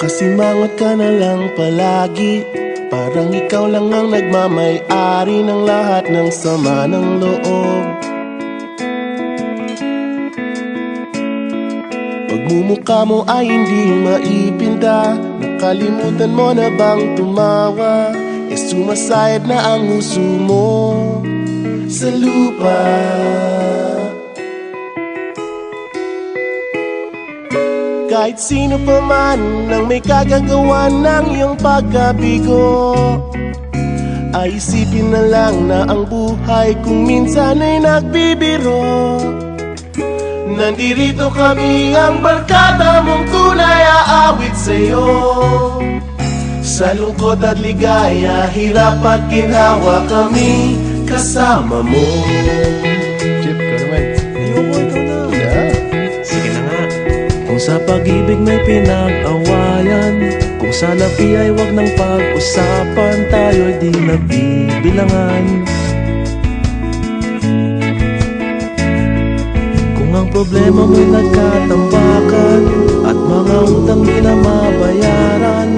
Kasimangot ka na lang palagi, parang ikaw lang ang nagmamay-ari ng lahat ng sama ng loob. Pagmumukha mo ay hindi maipinta, nakalimutan mo na bang tumawa? Sumasayad na ang huso mo sa lupa. Kahit sino pa man ang may kagagawa ng iyong pagkabigo, ay isipin na lang na ang buhay kung minsan ay nagbibiro. Nandirito kami, ang barkada mong tunay aawit sa'yo. Sa lungkot at ligaya, hirap at ginhawa, kami kasama mo. Chip, ka naman. Ayoko, ikaw na. Yeah. Sige na nga. Kung sa pag-ibig may pinag-awayan, kung sa labi ay wag nang pag-usapan, tayo'y di nagbibilangan. Kung ang problema mo'y nagkatambakan at mga utang di na mabayaran,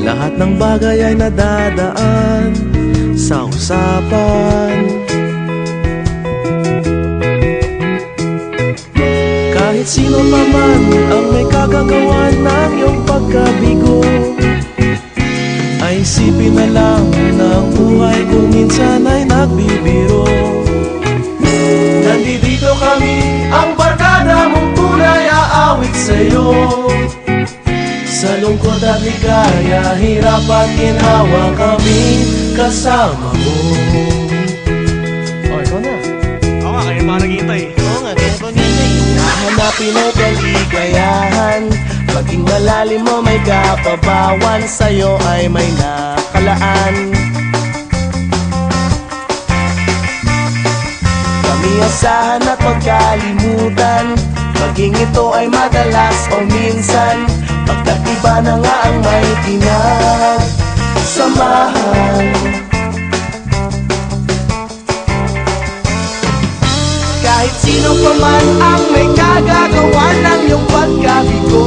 lahat ng bagay ay nadadaan sa usapan. Kahit sino pa man ang may kagagawa ng iyong pagkabigo, ay isipin na lang na ang buhay kung minsan ay nagbibiro. Nandito kami, ang barkada mong tunay aawit sa'yo. Sa lungkot at ligaya, hirap at ginhawa, kami kasama mo. Oh, ikaw na. Oo nga, kayo pa naghihintay. Oo nga, kaya ko nintay. Nahanapin ay kaligayahan, maging malalim mo may kapabawan, sa'yo ay may nakalaan. Kami asahan at magkalimutan, maging ito ay madalas o minsan, pagkat iba na nga ang may pinagsamahan. Kahit sino pa man ang may kagagawa ng iyong pagkabigo,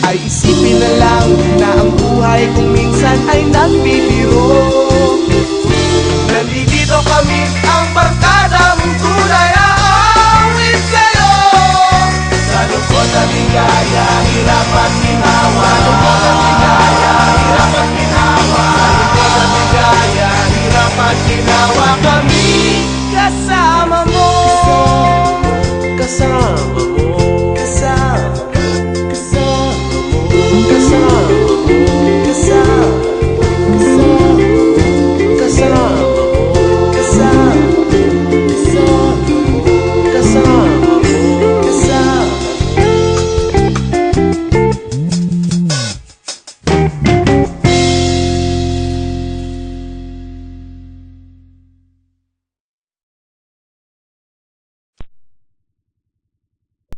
ay isipin na lang na ang buhay kung minsan ay nagbibiro. Nandito kami, ang